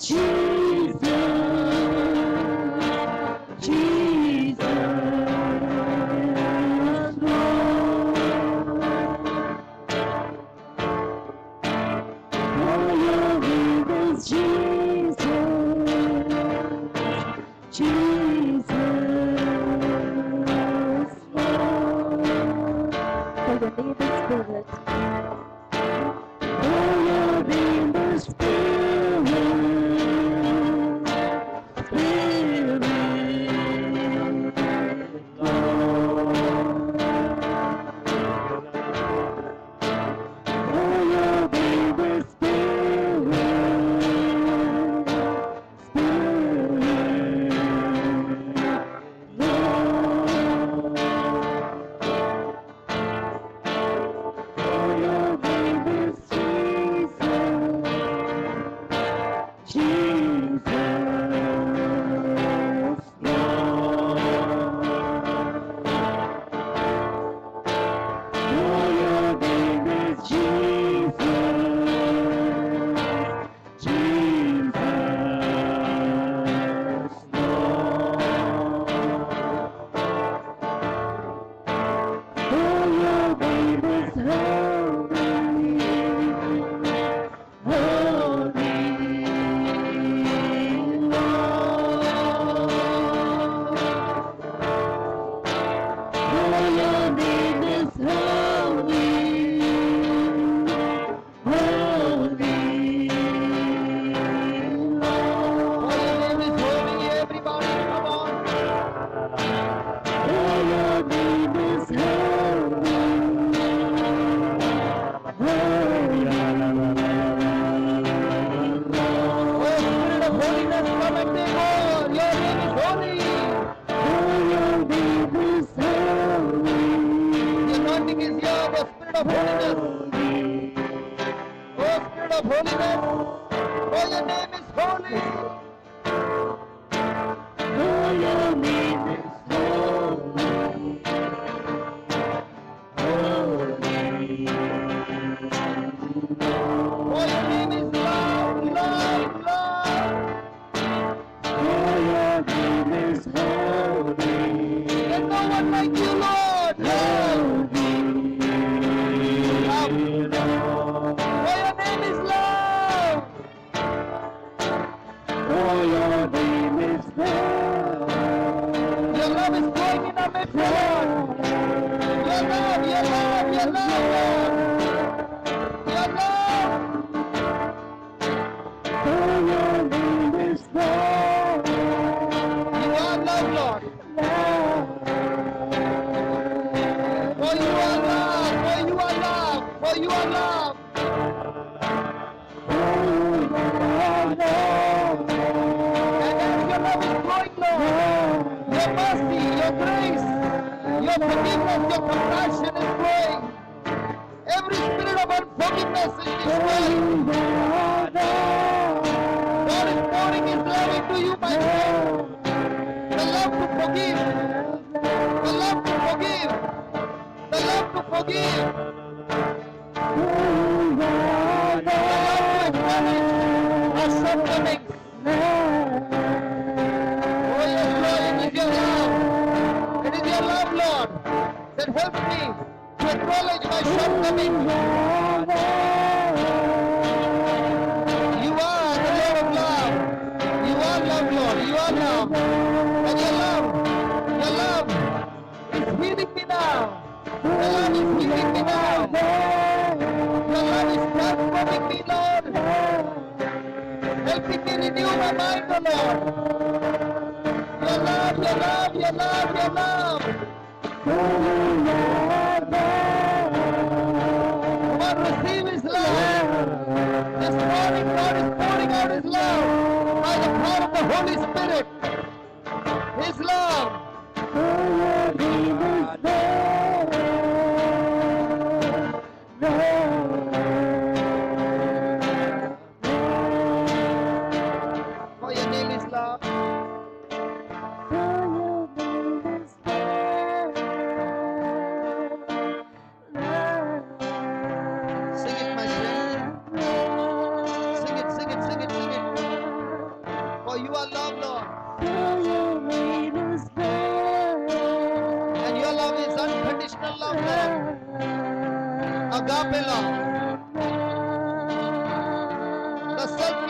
Jesus,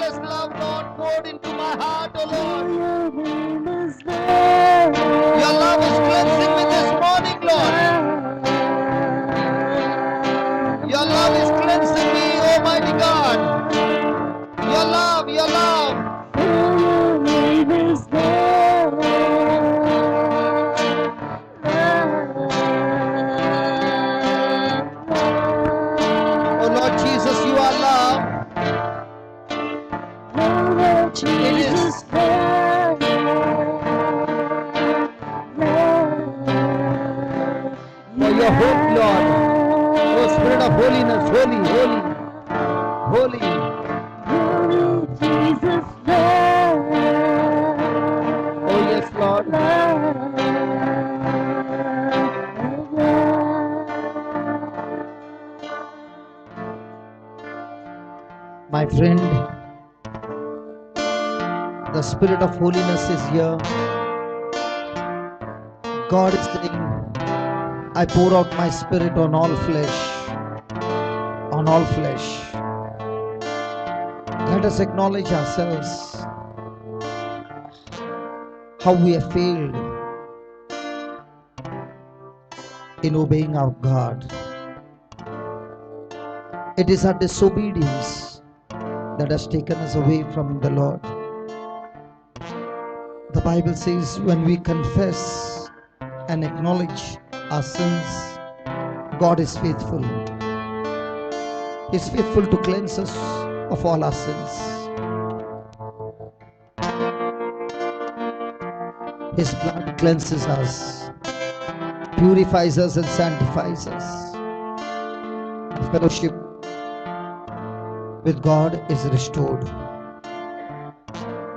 boundless love, Lord, poured into my heart, oh Lord. Your love is cleansing me this morning, Lord. Your love is cleansing me, Almighty God. Your love, your love. Oh Lord Jesus, you are love. It is. For your hope, Lord. Oh Spirit of holiness, holy, holy, holy. Oh yes, Lord. My friend, the Spirit of holiness is here. God is saying, I pour out my Spirit on all flesh. On all flesh. Let us acknowledge ourselves, how we have failed in obeying our God. It is our disobedience that has taken us away from the Lord. The Bible says when we confess and acknowledge our sins, God is faithful. He is faithful to cleanse us of all our sins. His blood cleanses us, purifies us and sanctifies us. Fellowship with God is restored.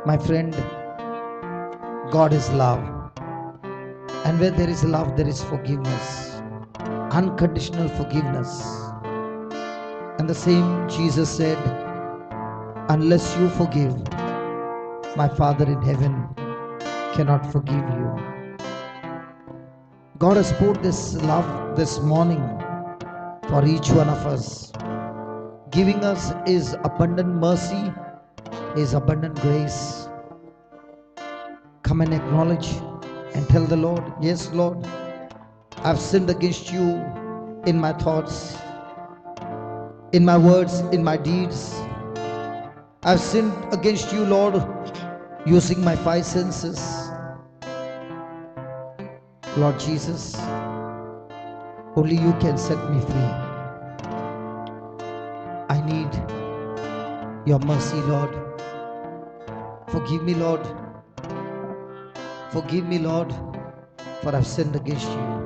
My friend, God is love. And where there is love, there is forgiveness. Unconditional forgiveness. And the same Jesus said, unless you forgive, my Father in heaven cannot forgive you. God has poured this love this morning for each one of us, giving us His abundant mercy, His abundant grace. Come and acknowledge and tell the Lord, yes Lord, I've sinned against you in my thoughts, in my words, in my deeds. I've sinned against you, Lord, using my five senses. Lord Jesus, only you can set me free. I need your mercy, Lord. Forgive me, Lord. Forgive me, Lord, for I've sinned against you.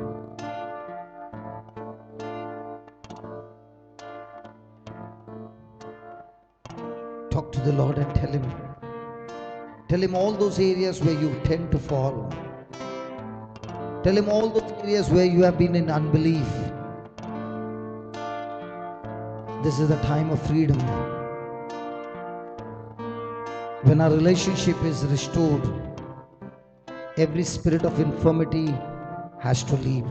Talk to the Lord and tell Him. Tell Him all those areas where you tend to fall. Tell Him all those areas where you have been in unbelief. This is the time of freedom. When our relationship is restored, every spirit of infirmity has to leave.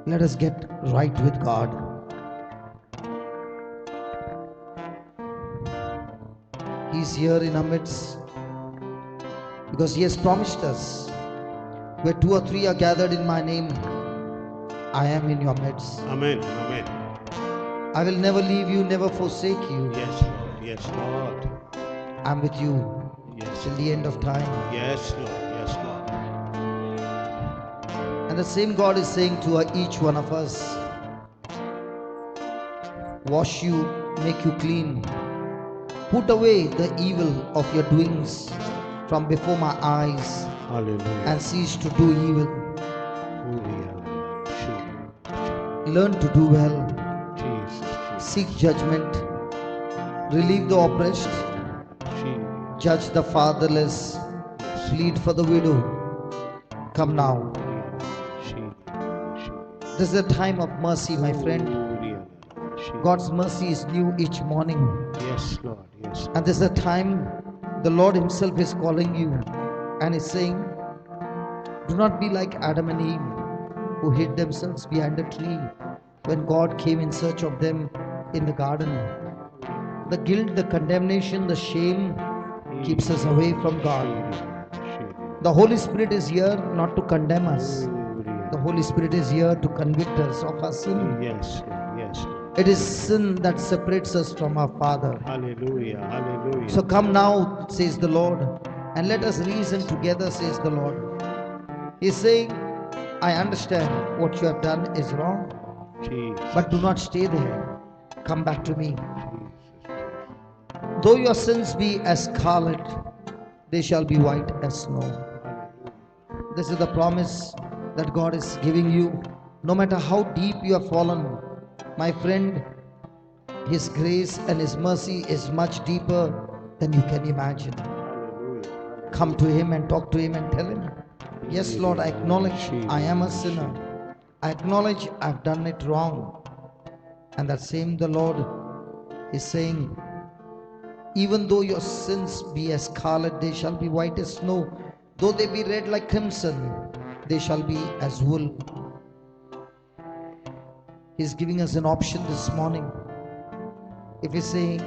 Let us get right with God. He's here in our midst because He has promised us, where two or three are gathered in my name, I am in your midst. Amen. Amen. I will never leave you, never forsake you. Yes, Lord. Yes, Lord. I'm with you Yes. till the end of time. Yes, Lord. Yes, Lord. And the same God is saying to each one of us, wash you, make you clean. Put away the evil of your doings from before my eyes. Hallelujah. And cease to do evil. Learn to do well. Jesus. Seek judgment. Relieve the oppressed. Judge the fatherless. Plead for the widow. Come now. This is a time of mercy, my friend. God's mercy is new each morning. Yes, Lord. Yes. And this is a time the Lord Himself is calling you and is saying, do not be like Adam and Eve, who hid themselves behind a tree when God came in search of them in the garden. The guilt, the condemnation, the shame keeps us away from God. The Holy Spirit is here not to condemn us. The Holy Spirit is here to convict us of our sin. Yes, Lord. Yes, Lord. It is sin that separates us from our Father. Hallelujah. Hallelujah. So come now, says the Lord, and let us reason together, says the Lord. He's saying, I understand what you have done is wrong, Jesus. but do not stay there. Come back to me. Jesus. Though your sins be as scarlet, they shall be white as snow. Hallelujah. This is the promise that God is giving you. No matter how deep you have fallen, my friend, His grace and His mercy is much deeper than you can imagine. Hallelujah. Come to Him and talk to Him and tell Him, yes, Lord, I acknowledge I am a sinner. I acknowledge I've done it wrong. And that same the Lord is saying, even though your sins be as scarlet, they shall be white as snow. Though they be red like crimson, they shall be as wool. He's giving us an option this morning. If he's saying,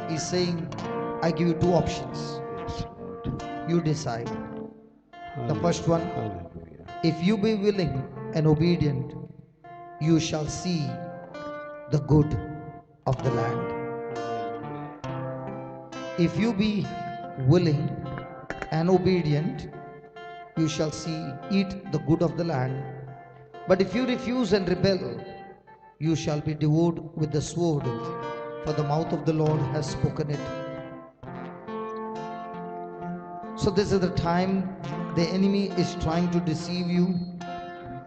I give you two options. Yes, Lord. You decide. The first one, Hallelujah. if you be willing and obedient, you shall see the good of the land. If you be willing and obedient, you shall eat the good of the land. But if you refuse and rebel, you shall be devoured with the sword, for the mouth of the Lord has spoken it. So this is the time the enemy is trying to deceive you.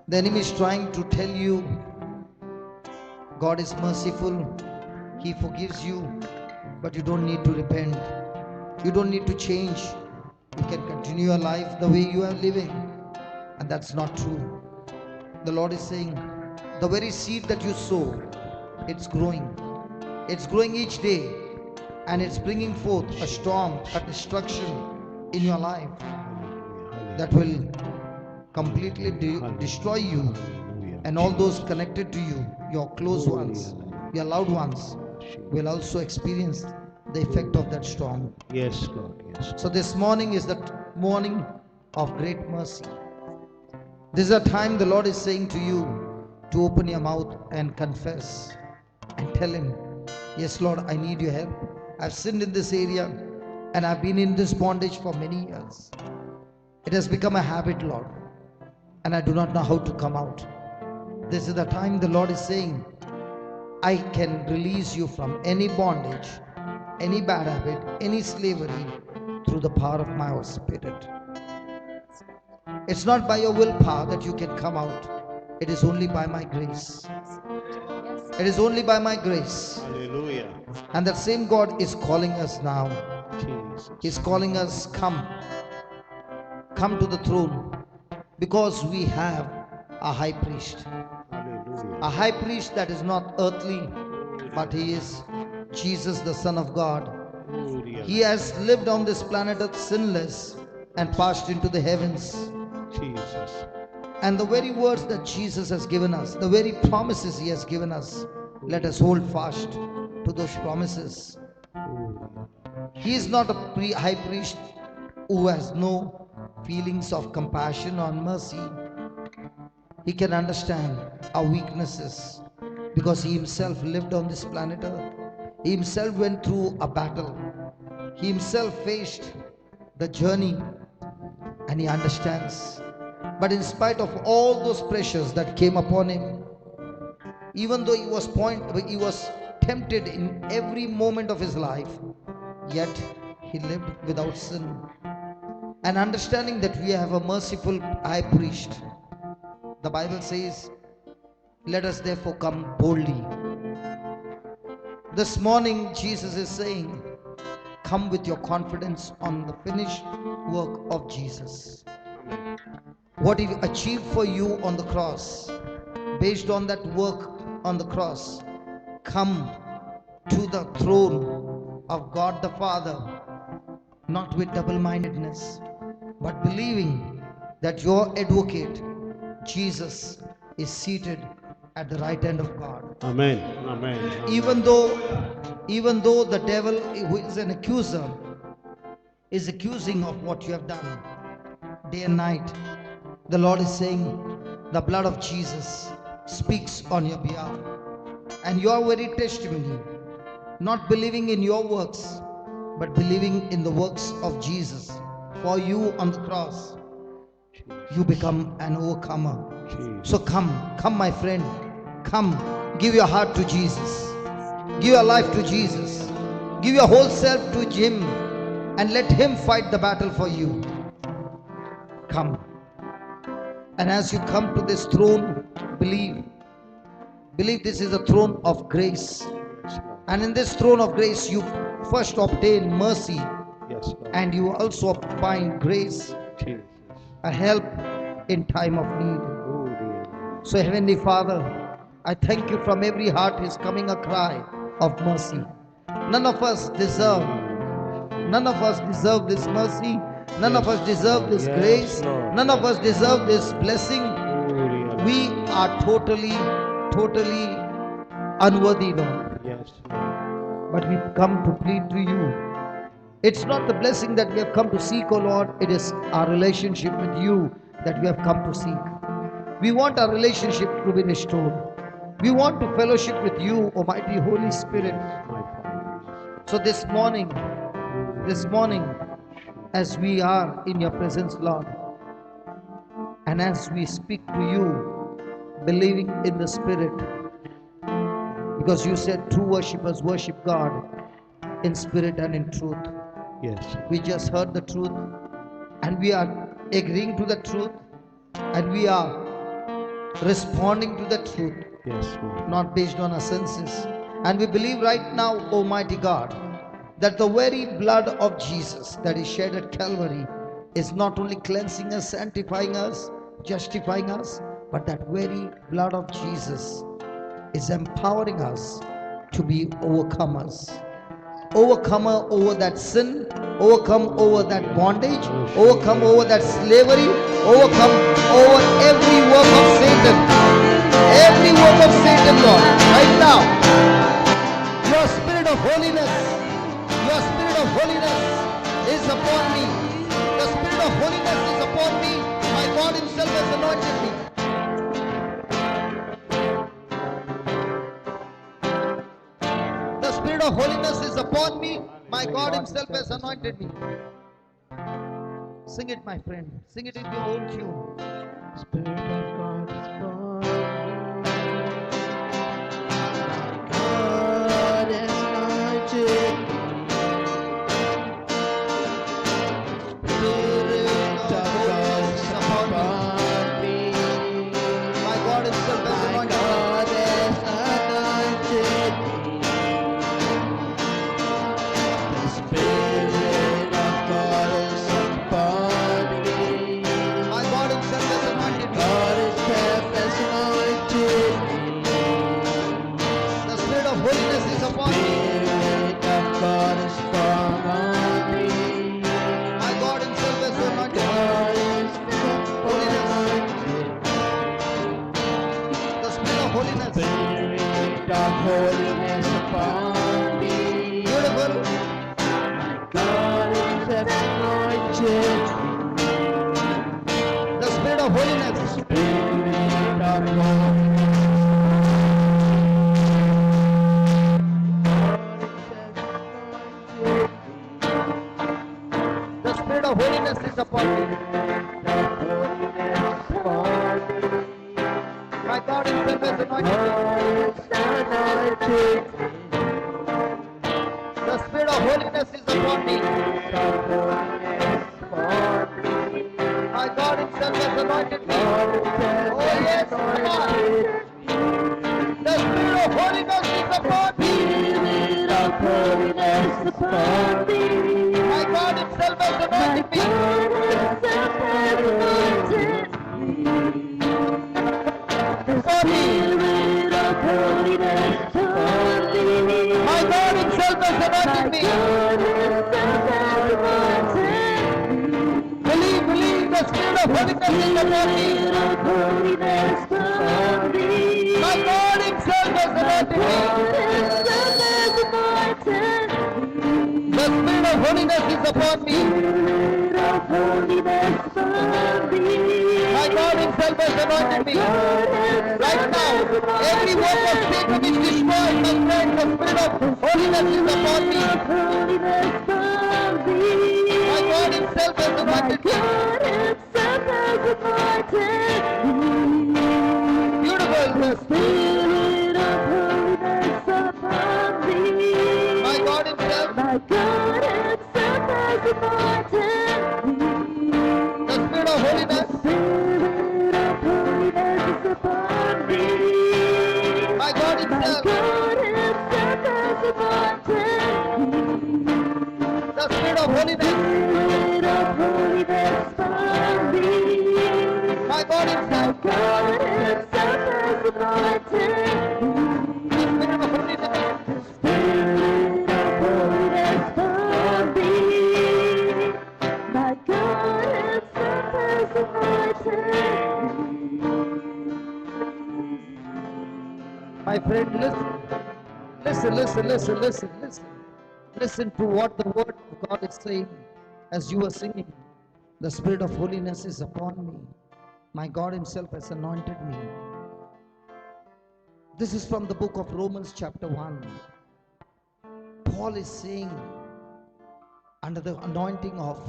The enemy is trying to tell you God is merciful, He forgives you, but you don't need to repent. You don't need to change. You can continue your life the way you are living. And that's not true. The Lord is saying, the very seed that you sow, it's growing. It's growing each day. And it's bringing forth a storm, a destruction in your life that will completely destroy you and all those connected to you, your close ones, your loved ones, will also experience the effect of that storm. Yes, Lord. Yes. So this morning is the morning of great mercy. This is a time the Lord is saying to you to open your mouth and confess and tell Him, yes, Lord, I need your help. I've sinned in this area and I've been in this bondage for many years. It has become a habit, Lord, and I do not know how to come out. This is the time the Lord is saying, I can release you from any bondage, any bad habit, any slavery through the power of my Spirit. It's not by your willpower that you can come out. It is only by my grace. It is only by my grace. Hallelujah. And that same God is calling us now. Jesus. He's calling us, come to the throne, because we have a high priest. Hallelujah. A high priest that is not earthly, but he is Jesus, the Son of God. He has lived on this planet earth sinless and passed into the heavens. Jesus. And the very words that Jesus has given us, the very promises He has given us, let us hold fast to those promises. He is not a high priest who has no feelings of compassion or mercy. He can understand our weaknesses because He Himself lived on this planet earth. He Himself went through a battle. He Himself faced the journey, and He understands. But in spite of all those pressures that came upon Him, even though He was tempted in every moment of His life, yet He lived without sin. And understanding that we have a merciful high priest, the Bible says, let us therefore come boldly. This morning Jesus is saying, come with your confidence on the finished work of Jesus. What He achieved for you on the cross, based on that work on the cross, come to the throne of God the Father, not with double-mindedness, but believing that your advocate, Jesus, is seated at the right hand of God. Amen. Amen. Even though the devil, who is an accuser, is accusing of what you have done day and night, the Lord is saying the blood of Jesus speaks on your behalf, and your very testimony, not believing in your works but believing in the works of Jesus for you on the cross, you become an overcomer. So come my friend, come, give your heart to Jesus, give your life to Jesus, give your whole self to Him, and let Him fight the battle for you. Come. And as you come to this throne, believe this is a throne of grace. And in this throne of grace, you first obtain mercy, Yes, Lord. and you also find grace, Jesus. a help in time of need. Oh, dear. So Heavenly Father, I thank you. From every heart is coming a cry of mercy. None of us deserve this mercy. None of us deserve this Yes, grace. Lord. None of us deserve this blessing. Oh, dear. We are totally unworthy, Lord. Yes, Lord. But we come to plead to you. It's not the blessing that we have come to seek, O Lord. It is our relationship with you that we have come to seek. We want our relationship to be restored. We want to fellowship with you, Almighty Holy Spirit. My Father. So this morning, as we are in your presence, Lord, and as we speak to you, believing in the Spirit, because you said true worshippers worship God in spirit and in truth. Yes. We just heard the truth, and we are agreeing to the truth, and we are responding to the truth, Yes, Lord. not based on our senses. And we believe right now, Almighty God, that the very blood of Jesus that is shed at Calvary is not only cleansing us, sanctifying us, justifying us, but that very blood of Jesus is empowering us to be overcomers. Overcomer over that sin, overcome over that bondage, overcome over that slavery, overcome over every work of Satan. Every work of Satan, Lord, right now. Your spirit of holiness, your spirit of holiness is upon me. The spirit of holiness is upon me. My God Himself has anointed me. The spirit of holiness is upon me. My God Himself has anointed me. Sing it, my friend. Sing it in your own tune. Spirit of God is born. God has anointed me. Spirit of holiness is upon me. My God Himself has My anointed me. God has anointed me. The Spirit of God is upon me. My God Himself has anointed me. God Himself has anointed me. The spirit of holiness is upon me. Spirit of God is upon me. My God Himself has anointed me. God is anointed me. The spirit of holiness. Spirit of holiness upon me. Beautiful. God is anointed me. The spirit of holiness. Spirit of holiness. The spirit of holiness is upon me. My God Himself has anointed me. The spirit of holiness is upon me. My God Himself has anointed me. Oh yes, come on. The spirit of holiness is upon me. My God Himself has anointed me. For me. My God Himself has anointed me. Believe the spirit of holiness is upon me. My God me. The Spirit of holiness is upon me. My God Himself has anointed me. Right now, every work of Satan is destroyed. My friend, the Spirit of holiness is upon me. My God Himself has anointed me. Beautiful. The Spirit of holiness upon me. My God Himself. My God Himself has anointed me. The Spirit of holiness. Spirit of holiness is upon me. My God Himself. My God Himself has anointed me. The Spirit of holiness. Spirit of holiness upon me. My God Himself. My God Himself has anointed me. The Spirit of holiness. Spirit of holiness upon me. My God Himself has anointed me. My friend, listen. Listen to what the word of God is saying as you are singing. The Spirit of holiness is upon me. My God Himself has anointed me. This is from the book of Romans chapter 1. Paul is saying, under the anointing of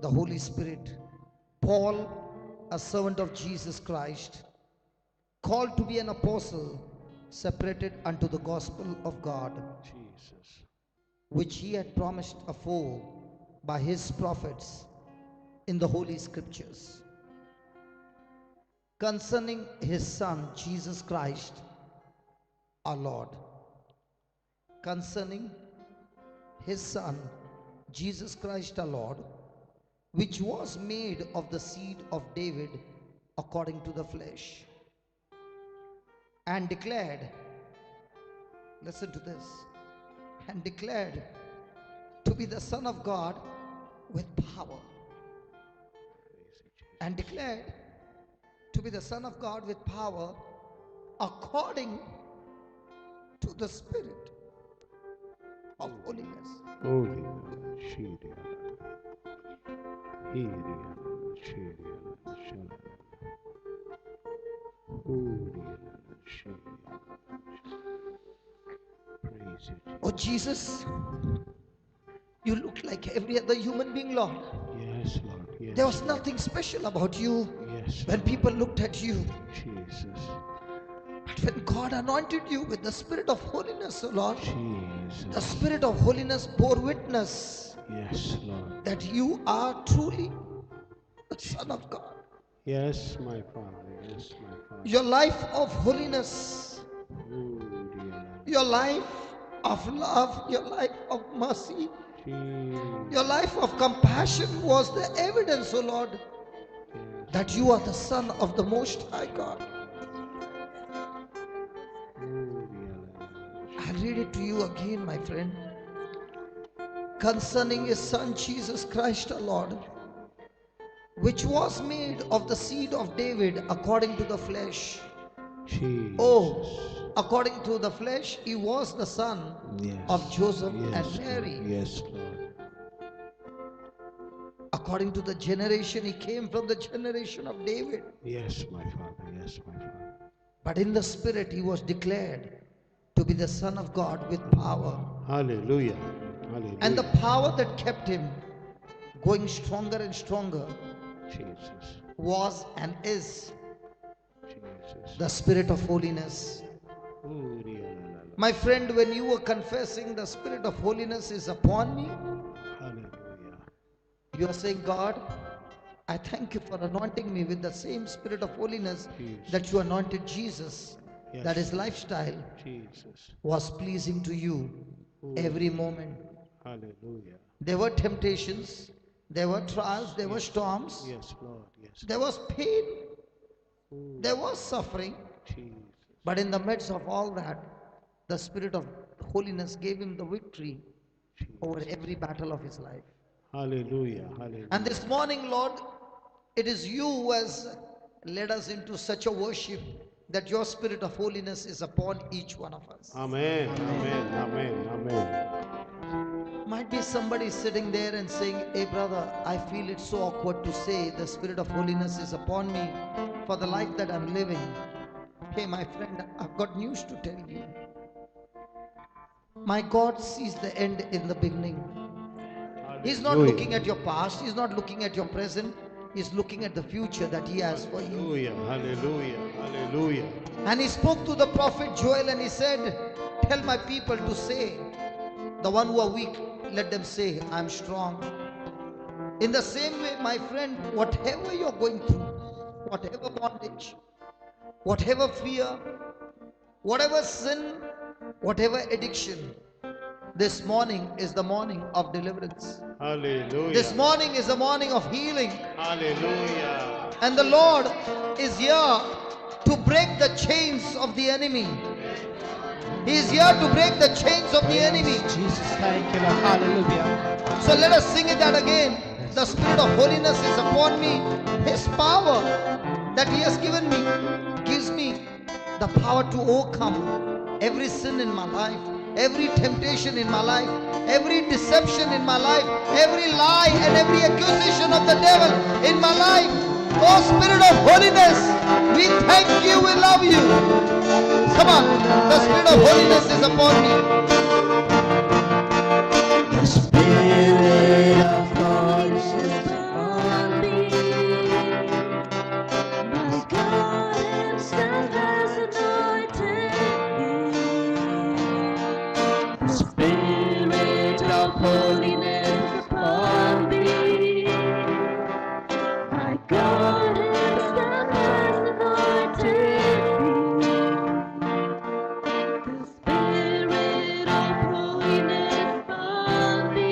the Holy Spirit, Paul, a servant of Jesus Christ, called to be an apostle, separated unto the gospel of God, Jesus. which He had promised afore by His prophets in the Holy Scriptures, concerning His Son, Jesus Christ, our Lord. Concerning His Son, Jesus Christ our Lord, which was made of the seed of David according to the flesh, and declared, listen to this, and declared to be the Son of God with power, and declared to be the Son of God with power according to the Spirit of holiness. Holy Shiria. Hiria. Shiria. Holy Shiria. Praise you, Oh Jesus, you look like every other human being, Lord. Yes, Lord. Yes. There was nothing special about you Yes, when Lord. people looked at you. Jesus. But when God anointed you with the Spirit of holiness, oh Lord, Jesus. the Spirit of holiness bore witness Yes, Lord. that you are truly the Son of God. Yes, my Father. Yes, my Father. Your life of holiness, Oh, dear your life of love, your life of mercy, Lord. your life of compassion was the evidence, oh Lord, that you are the Son of the Most High God. I'll read it to you again, my friend. Concerning His Son Jesus Christ our Lord, which was made of the seed of David according to the flesh. Jesus. Oh, according to the flesh, He was the son Yes. of Joseph Yes, and Mary. Lord. Yes, Lord. According to the generation, He came from the generation of David. Yes, my Father. Yes, my Father. But in the Spirit, He was declared to be the Son of God with power. Hallelujah. Hallelujah. And the power that kept Him going stronger and stronger Jesus. was and is Jesus. the Spirit of holiness. Oh, dear Lord. My friend, when you were confessing the Spirit of holiness is upon me, Hallelujah. you are saying, God, I thank you for anointing me with the same Spirit of holiness Jesus. that you anointed Jesus, Yes. that His lifestyle Jesus. was pleasing to you every moment. Hallelujah. There were temptations, there were trials, there were Yes. storms, Yes, Lord. Yes. there was pain, Oh, there was suffering, Jesus. but in the midst of all that, the Spirit of holiness gave him the victory over every battle of his life. Hallelujah. Hallelujah. And this morning, Lord, it is you who has led us into such a worship that your spirit of holiness is upon each one of us. Amen. Amen. Amen. Amen. Might be somebody sitting there and saying, hey brother, I feel it's so awkward to say the spirit of holiness is upon me for the life that I'm living. Hey my friend, I've got news to tell you. My God sees the end in the beginning. He's not Hallelujah. looking at your past, He's not looking at your present, He's looking at the future that He has for you. Hallelujah. Hallelujah. Hallelujah. And He spoke to the prophet Joel and He said, tell my people to say, the one who are weak, let them say, I'm strong. In the same way, my friend, whatever you're going through, whatever bondage, whatever fear, whatever sin, whatever addiction, this morning is the morning of deliverance. Hallelujah. This morning is the morning of healing. Hallelujah. And the Lord is here to break the chains of the enemy. He is here to break the chains of the enemy. Jesus, thank you, Lord. Hallelujah. So let us sing it out again. The spirit of holiness is upon me. His power that He has given me gives me the power to overcome every sin in my life, every temptation in my life, every deception in my life, every lie and every accusation of the devil in my life. Oh spirit of holiness, we thank you, we love you. Come on, the spirit of holiness is upon me. The Spirit of God is upon me. My God Himself has anointed me. The Spirit of holiness upon me. My God Himself has anointed me. The Spirit of holiness upon me.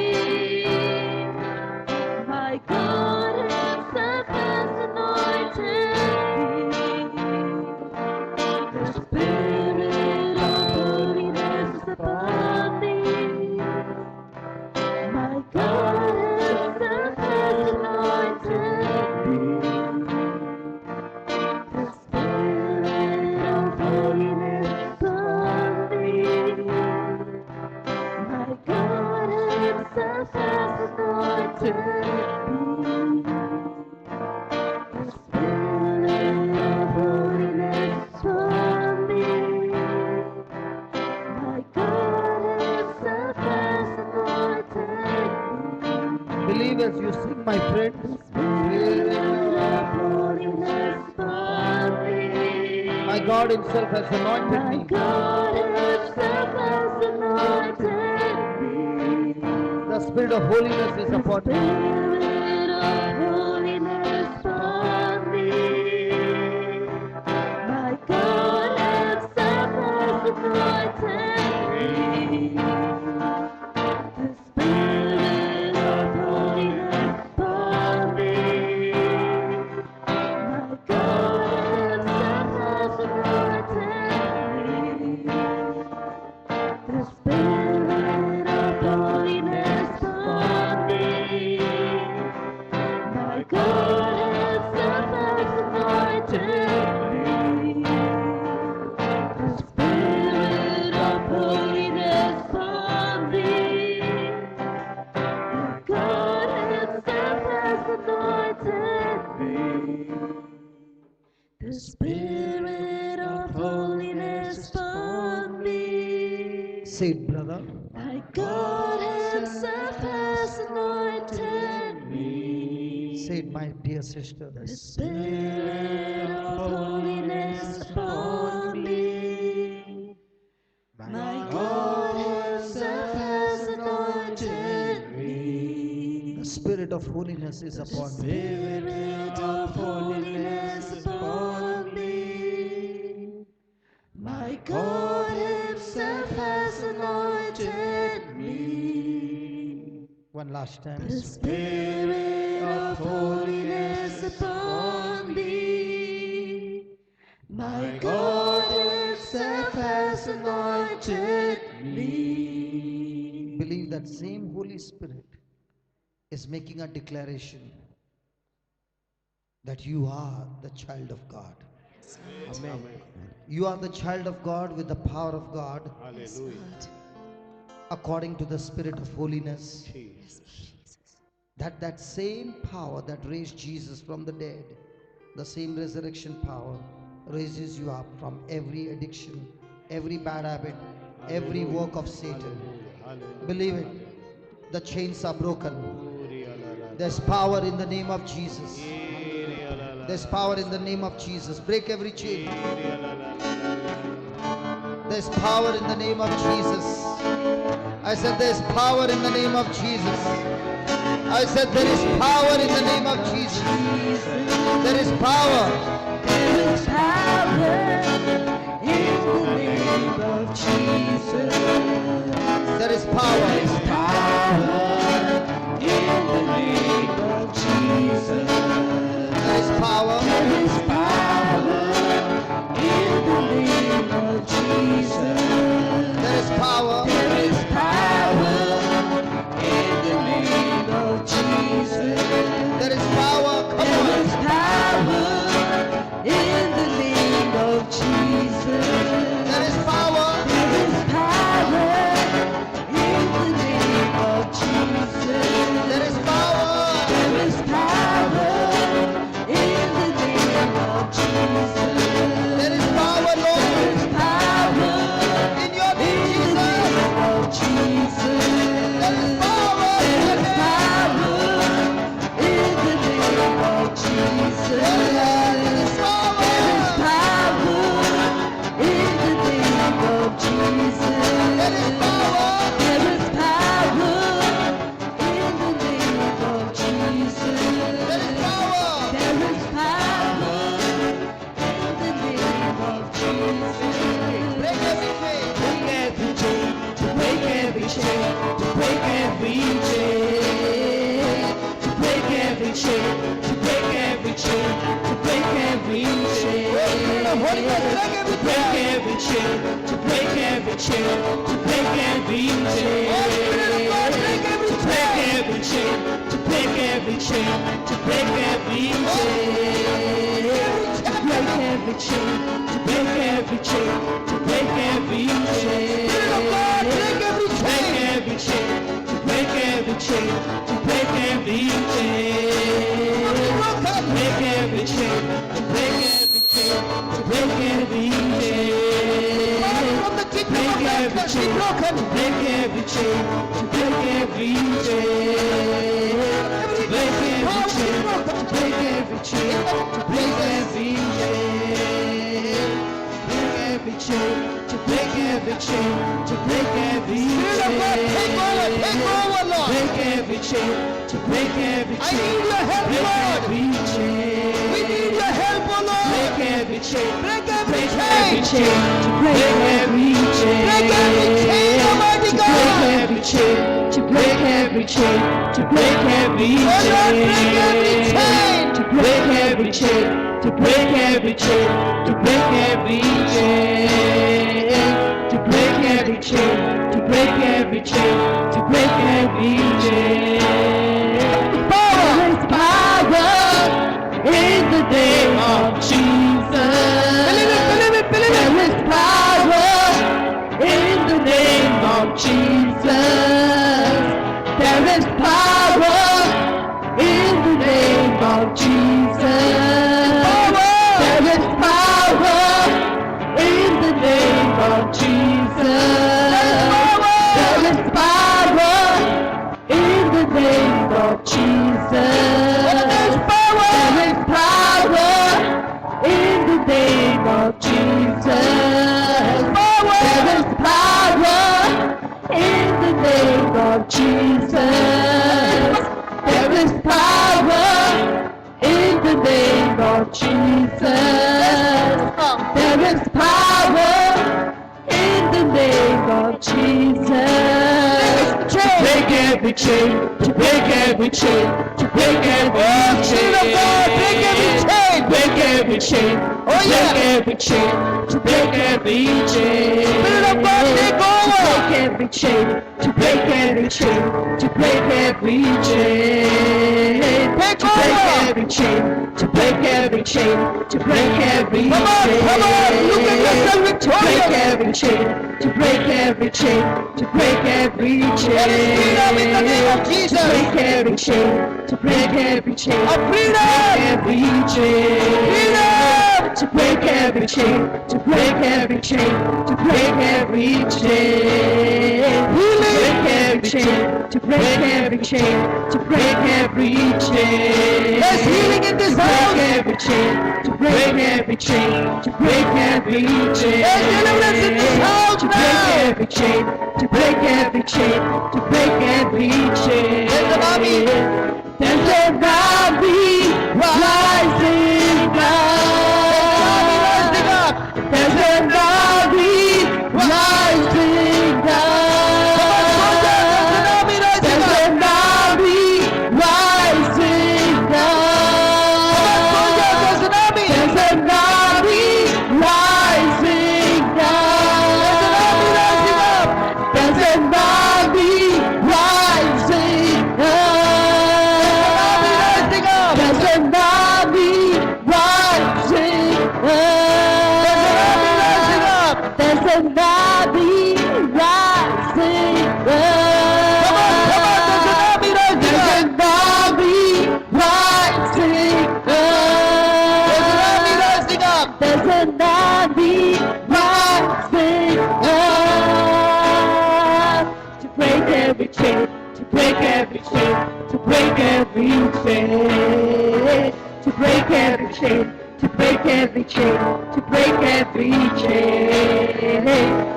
My God Himself has anointed me. The Spirit of holiness is upon me. My God Himself has anointed me. The Spirit of holiness upon me. My God Himself has anointed me. The Spirit of holiness upon me. My God Himself has anointed me. Believe as you sing, my friend. Spirit of holiness upon me. My God Himself has anointed My me. God Himself has anointed me. The spirit of holiness is upon me. Spirit of holiness upon me. My God Himself has anointed me. The Spirit of holiness upon me. My God Himself has anointed me. The Spirit of holiness upon me. My God Himself has anointed me. The Spirit of holiness upon me. My God Himself has anointed me. The Spirit of holiness upon me. Say it, brother. My God Himself has anointed me. Say it, my dear sister. The Spirit of holiness upon me. My God Himself has anointed me. The spirit of holiness is The upon me. Spirit of holiness upon me. My God Himself has anointed me. One last time. The Spirit of holiness upon me. My God Himself has anointed me. Believe that same Holy Spirit is making a declaration that you are the child of God. Amen. You are the child of God with the power of God, Hallelujah. according to the Spirit of holiness. Jesus. That same power that raised Jesus from the dead, the same resurrection power raises you up from every addiction, every bad habit, every work of Satan. Hallelujah. Believe it. The chains are broken. Hallelujah. There's power in the name of Jesus. There's power in the name of Jesus. Break every chain. There's power in the name of Jesus. I said there's power in the name of Jesus. I said there is power in the name of Jesus. There is power. There is power in the name of Jesus. There is power. In the name of Jesus. There is power. There is power in the name of Jesus. There is power. There is power in the name of Jesus. There is power. Come There on. is power in the name of Jesus. There is power. There is power in the name of Jesus. There is power. There is power in the name of Jesus. There is power, There Lord. is power In your in name, the Jesus. name of Jesus. There is power. There is power in the name of Jesus. There is power. There is power in the name of Jesus. There is power. There is power in the name of Jesus. There is power. There is power in the name of Jesus. Break every chain. Break every chain, to break every chain, to break every chain, to break every chain, to break every chain, to break every chain. Holy Ghost, break every To break chain. every chain, to break every chain, to break every chain. Spirit of God, break every To break every chain, to break every chain, to break every chain. To break every chain, to break every chain, to break every chain. Spirit of God, break every To break chain. every chain, to break every chain, to break every chain. To break every chain, to break every chain, to break every chain. From the kingdom Break of every darkness be chain, broken. to break every chain, to break every chain. To break every chain, to break every chain, to break every chain. Break every chain, to break every chain, to break every Spirit of God, take over, Lord. Break every chain, to break every I chain. need your help, Break Lord. every chain. We need your help, oh Lord. Break every chain. Break every Break chain. every chain. To break every chain. Break every chain, Almighty To God. break every chain. To break every chain. To break every Oh Lord, break every chain. chain. To break every chain. To break every chain. To break every chain. To break every chain. To break every chain. To break every chain. There is power in the name of Jesus. Believe it, believe it, believe it. There is power in the name of Jesus. There is power in the name of Jesus. There is power in the name of Jesus. There is power in the name of Jesus. There is power in the name of Jesus. There is power in the name of Jesus. There is power in the name of Jesus. There is power in the name of Jesus. To break every chain, to break every chain, to break every chain. Spirit of God, break every chain. Break every chain, Oh, yeah. break every chain, to break every chain. Spirit of God, take over. To break every chain, to break every chain, to break every chain. Take To break over. every chain, to break every chain, to break every chain. Come on, look at yourself To break victorious. every chain, to break every chain, to break every chain. There is freedom in the name of To Jesus. break every chain, to break every chain. A freedom. Every chain. Freedom. To break every chain, to break every chain, to break every chain. Healing. To break every chain, to break every chain, to break every chain. There's healing in this To break house. every chain, to break every chain, to break every chain. There's deliverance in this house To break now. every chain, to break every chain, to break every chain. There's an army. There's an army rising Rising up. up. There's an army rising up. There's an army rising There's up. an army rising up. There's an army. There's an army rising up. There's an army rising up. There's an army rising up. There's an army rising up. There's an army rising up. There's an army rising up. To break every chain, to break every chain, to break every chain. To break every chain, to break every chain, to break every chain.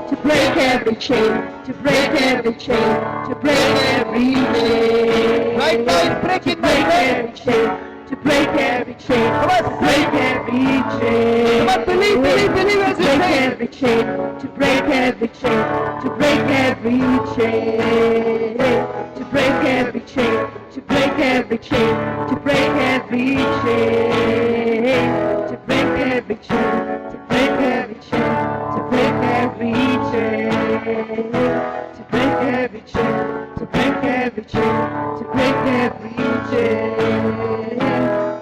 To break every chain, to break every chain, to break every chain. Right now it's breaking, To my break friend. every chain, to break every chain, Come on, to break every chain. Come on, believe as To you break say. every chain, to break every chain, to break every chain. To break every chain, to break every chain, to break every chain. To break every chain, to break every chain, to break every chain. To break every chain, to break every chain, to break every chain.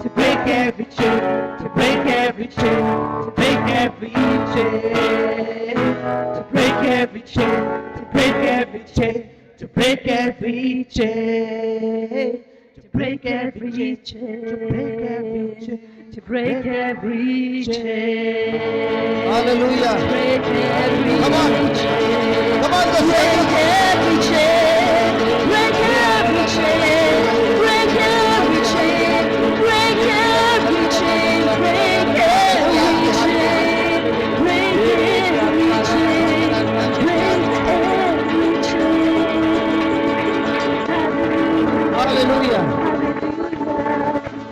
To break every chain, to break every chain, to break every chain. To break every chain, to break every chain, to break every chain. To break every chain, to break every chain, to break every chain. Hallelujah. Break every Come on. chain. Come on, the Break second. every chain, break every chain, break every chain, break every chain, break every chain, break every chain, break every chain. Hallelujah.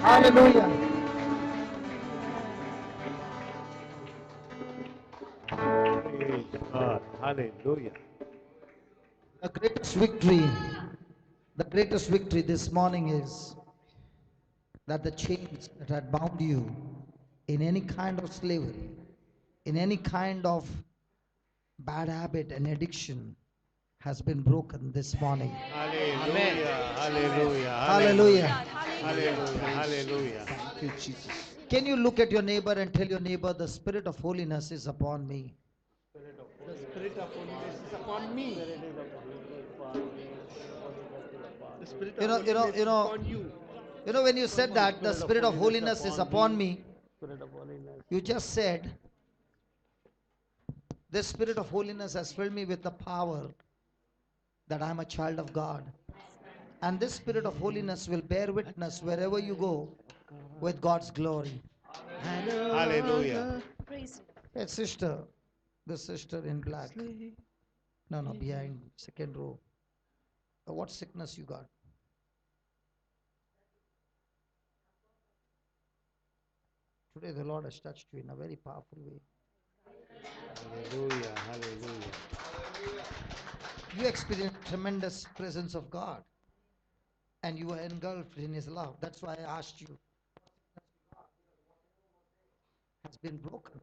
Hallelujah. Praise God. Hallelujah. The greatest victory this morning is that the chains that had bound you in any kind of slavery, in any kind of bad habit and addiction has been broken this morning. Hallelujah. Hallelujah. Hallelujah. Hallelujah. Hallelujah. Thank you, Jesus. Can you look at your neighbor and tell your neighbor, the spirit of holiness is upon me? The Spirit of holiness is upon me. The Spirit of You know, you know, holiness you is know, upon you. you know, when you said that the spirit of holiness is upon me, Spirit of holiness. you just said, this spirit of holiness has filled me with the power that I am a child of God. And this spirit of holiness will bear witness wherever you go with God's glory. Hallelujah. Hey, sister, the sister in black. No, behind, second row. What sickness you got? Today the Lord has touched you in a very powerful way. Hallelujah. Hallelujah. You experience tremendous presence of God and you are engulfed in His love. That's why I asked you. Has been broken.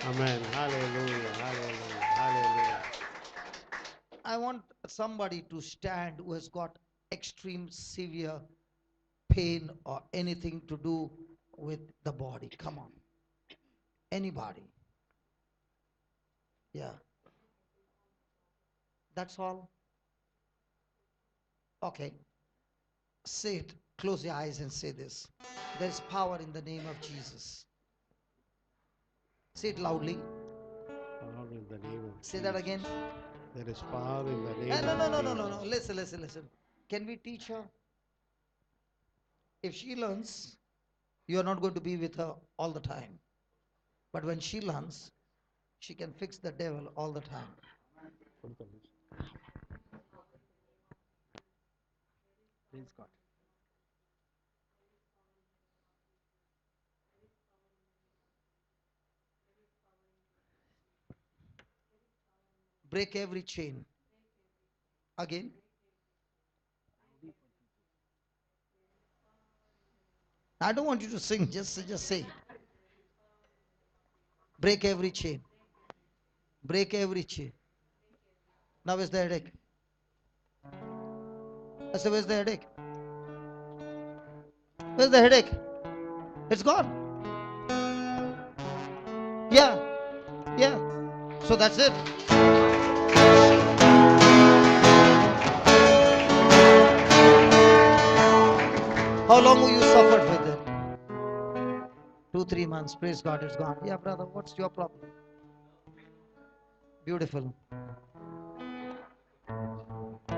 Amen. Hallelujah. Hallelujah. Hallelujah. I want somebody to stand who has got extreme severe pain or anything to do with the body. Come on. Anybody. Yeah. That's all. Okay. Say it. Close your eyes and say this. There is power in the name of Jesus. Say it loudly. Power in the name of Say that again. Jesus. There is power in the name No, of no, no, no, Jesus. no, no. Listen, listen, listen. Can we teach her? If she learns, you are not going to be with her all the time. But when she learns, she can fix the devil all the time. Praise God. Break every chain. Again. I don't want you to sing, just say. Break every chain. Break every chain. Now where's the headache? I said, where's the headache? Where's the headache? It's gone. Yeah, yeah. So that's it. How long will you suffered with it? 2-3 months. Praise God, it's gone. Yeah, brother, what's your problem? Beautiful.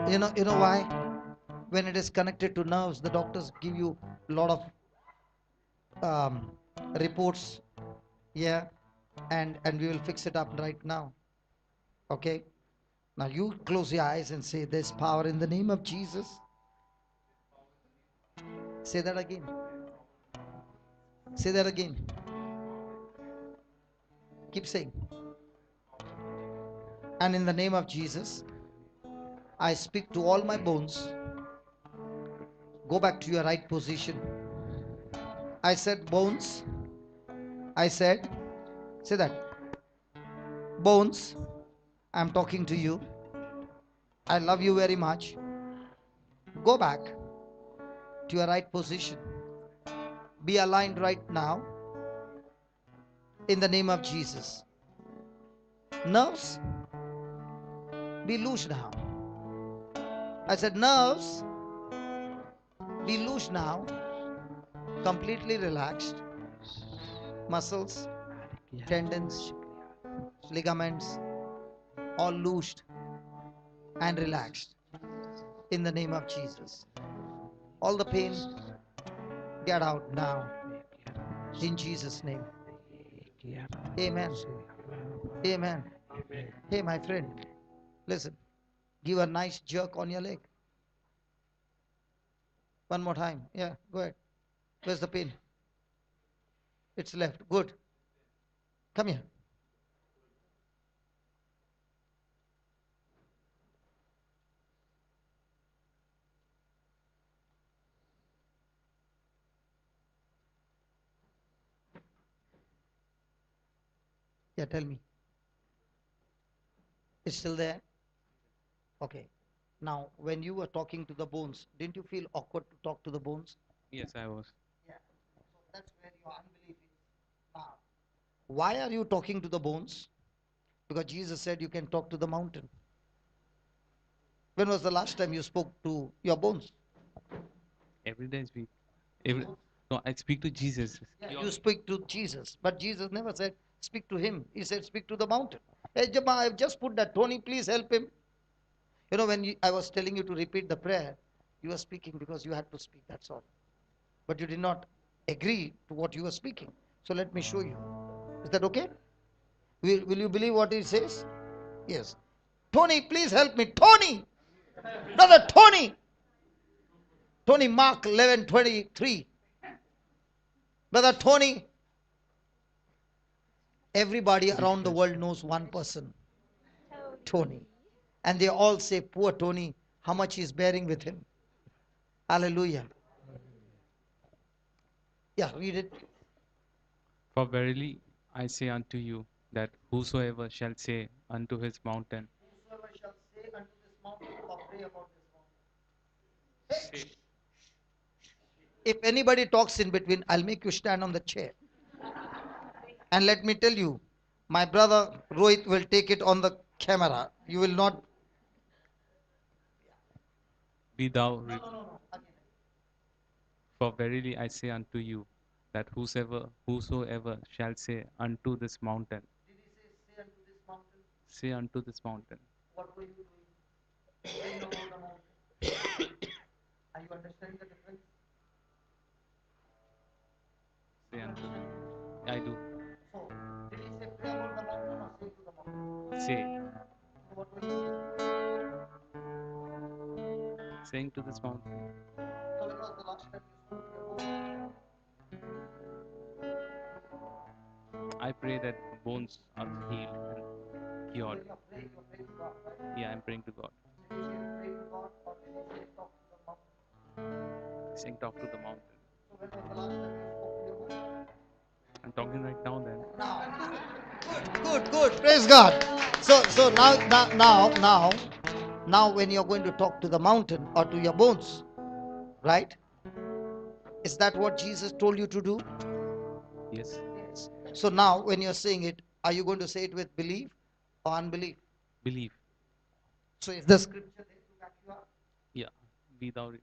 You know why? When it is connected to nerves, the doctors give you a lot of reports. Yeah, and we will fix it up right now. Okay. Now you close your eyes and say, there's power in the name of Jesus. Say that again. Say that again. Keep saying. And in the name of Jesus, I speak to all my bones. Go back to your right position. I said bones. I said, say that. Bones, I'm talking to you. I love you very much. Go back to your right position. Be aligned right now in the name of Jesus. Nerves, be loose now. I said, nerves, be loose now. Completely relaxed. Muscles, tendons, ligaments, all loosed and relaxed in the name of Jesus. All the pain, get out now in Jesus' name. Amen. Amen. Hey, my friend, listen. Give a nice jerk on your leg. One more time. Yeah, go ahead. Where's the pain? It's left. Good. Come here. Yeah, tell me. It's still there? Okay. Now, when you were talking to the bones, didn't you feel awkward to talk to the bones? Yes, I was. Yeah. So that's where your unbelief is. Now, why are you talking to the bones? Because Jesus said you can talk to the mountain. When was the last time you spoke to your bones? Every day I speak. Every, no, I speak to Jesus. Yeah, you speak to Jesus, but Jesus never said speak to him. He said speak to the mountain. Hey, Jama, I've just put that. Tony, please help him. You know, when I was telling you to repeat the prayer, you were speaking because you had to speak, that's all. But you did not agree to what you were speaking. So let me show you. Is that okay? Will you believe what he says? Yes. Tony, please help me. Tony! Brother Tony! Tony, Mark 11:23. Brother Tony, everybody around the world knows one person, Tony. And they all say, poor Tony, how much he's bearing with him. Hallelujah. Yeah, read it. For verily I say unto you, that whosoever shall say unto his mountain, Whosoever shall say unto this mountain or pray about this mountain. Hey, say, If anybody talks in between, I'll make you stand on the chair. And let me tell you, my brother Rohit will take it on the camera. You will not. Be thou for verily I say unto you, that whosoever shall say unto this mountain, say unto this mountain, What were you doing? Praying about the mountain. Are you understanding the difference? say unto, I do, So, did he say pray about the mountain or say to the mountain? say, So what were you doing? saying to this mountain. So when was the last time you spoke to your bones? I pray that bones are healed and cured. When you're praying to God, right? Yeah, I'm praying to God. Did he say pray to God or did he say talk to the mountain? Saying talk to the mountain. So when was the last time you spoke to your bones? I'm talking right now then. Now. Good. Praise God. So now when you're going to talk to the mountain or to your bones, right? Is that what Jesus told you to do? Yes, Yes. So now when you're saying it, are you going to say it with belief or unbelief? believe. So is the scripture there to back you up? Yeah, be thou. Right?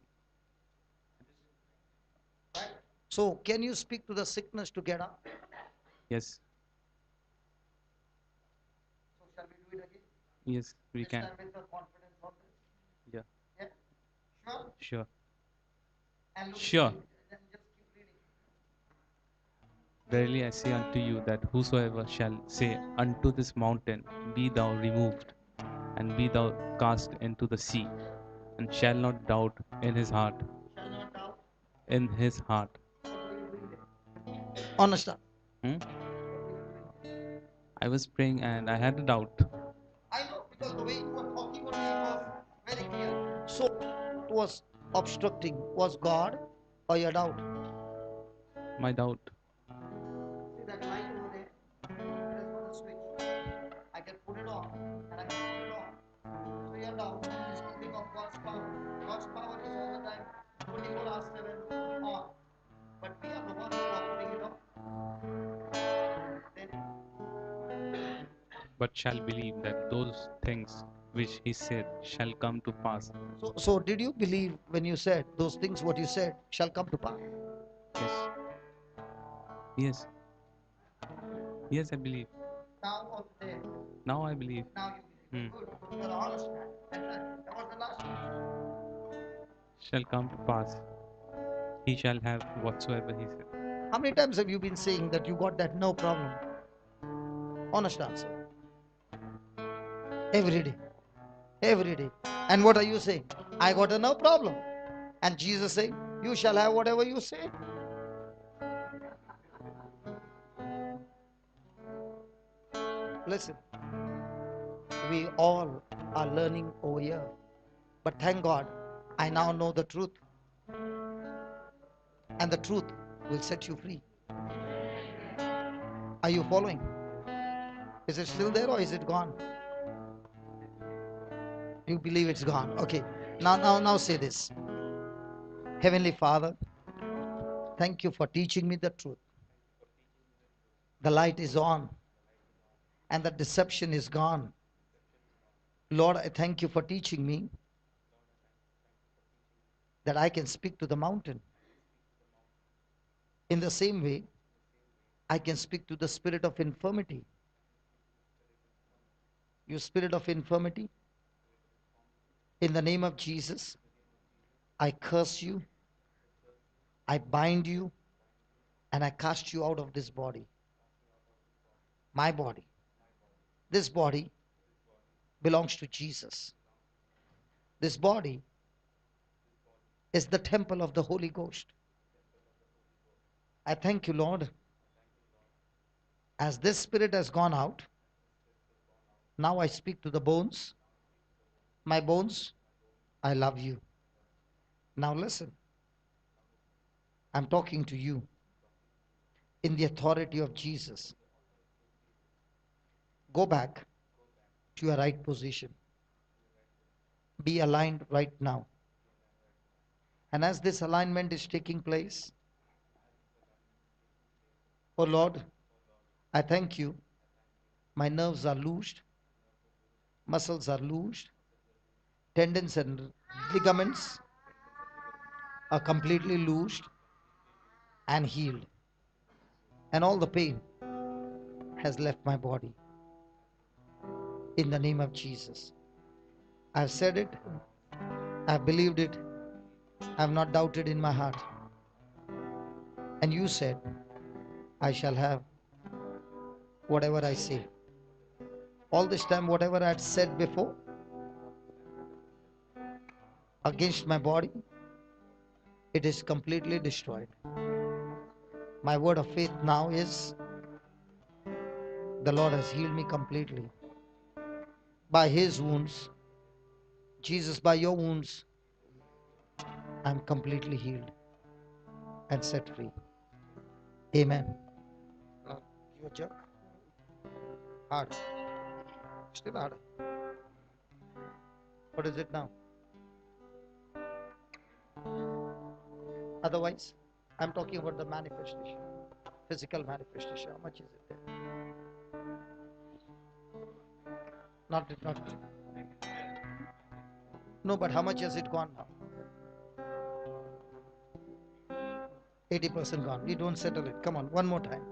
So can you speak to the sickness to get up? Yes, So shall we do it again? yes, we This can. time with the confidence on this. Yeah, Yeah? Sure? sure. And look, Sure. then just keep reading. Verily I say unto you that whosoever shall say unto this mountain, be thou removed, and be thou cast into the sea, and shall not doubt in his heart, Shall not doubt. in his heart. What were you doing there? Understand. Hmm? What were you doing there? I was praying and I had a doubt. I know because the way you were talking only was very clear. So what was obstructing? Was God or your doubt? My doubt. See that light over there? It has got a switch. I can put it on and I can put it on. So your doubt is putting off God's power. God's power is all the time 24 hours 7 on. But we are the ones who are putting it on. Then But shall believe that those things which he said shall come to pass. so did you believe when you said those things what you said shall come to pass? Yes. Yes. Yes, I believe. Now or there? Now I believe. Now you believe. Hmm. Good. You're an honest man. And that was the last one. Shall come to pass. He shall have whatsoever he said. How many times have you been saying that you got that no problem? Honest answer. Every day. Every day. And what are you saying? I got a no problem. And Jesus saying, you shall have whatever you say. Listen, we all are learning over here. But thank God, I now know the truth. And the truth will set you free. Are you following? Is it still there or is it gone? You believe it's gone. Okay. Now say this. Heavenly Father, thank you for teaching me the truth. The light is on and the deception is gone. Lord, I thank you for teaching me that I can speak to the mountain. In the same way, I can speak to the spirit of infirmity. You spirit of infirmity, in the name of Jesus, I curse you, I bind you, and I cast you out of this body. My body. This body belongs to Jesus. This body is the temple of the Holy Ghost. I thank you, Lord. As this spirit has gone out, now I speak to the bones. My bones, I love you. Now listen. I'm talking to you in the authority of Jesus. Go back to your right position. Be aligned right now. And as this alignment is taking place, oh Lord, I thank you. My nerves are loosed, muscles are loosed, tendons and ligaments are completely loosed and healed. And all the pain has left my body. In the name of Jesus. I've said it, I've believed it, I've not doubted in my heart. And you said, I shall have whatever I say. All this time, whatever I had said before against my body, it is completely destroyed. My word of faith now is, the Lord has healed me completely. By His wounds, Jesus, by your wounds, I am completely healed and set free. Amen. Now, you jerk. Hard. Still hard. What is it now? Otherwise, I'm talking about the manifestation, physical manifestation. How much is it there? Not. No, but how much has it gone now? 80% gone. We don't settle it. Come on, one more time.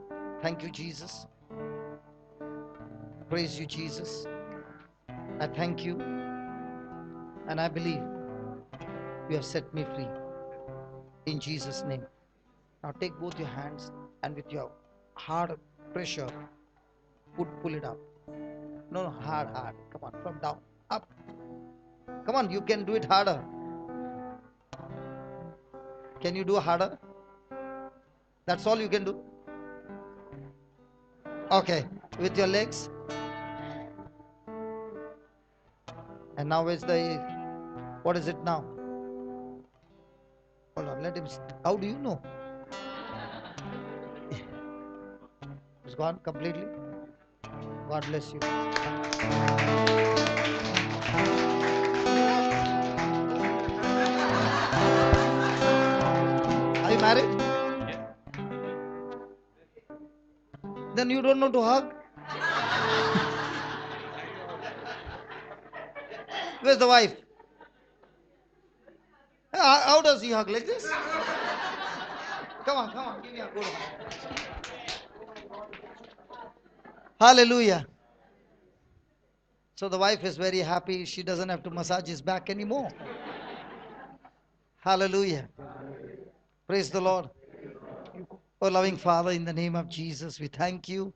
Thank you, Jesus. Praise you, Jesus. I thank you, and I believe you have set me free. In Jesus' name. Now take both your hands and with your hard pressure, pull it up. No, hard. Come on, from down, up. Come on, you can do it harder. Can you do harder? That's all you can do? Okay, with your legs. And now where's what is it now? Hold on, let him, how do you know? It's gone completely. God bless you. Are you married? Yeah. Then you don't know to hug? Where's the wife? How does he hug? Like this? Come on, give me a good hug. Hallelujah. So the wife is very happy. She doesn't have to massage his back anymore. Hallelujah. Praise the Lord. Oh, loving Father, in the name of Jesus, we thank you.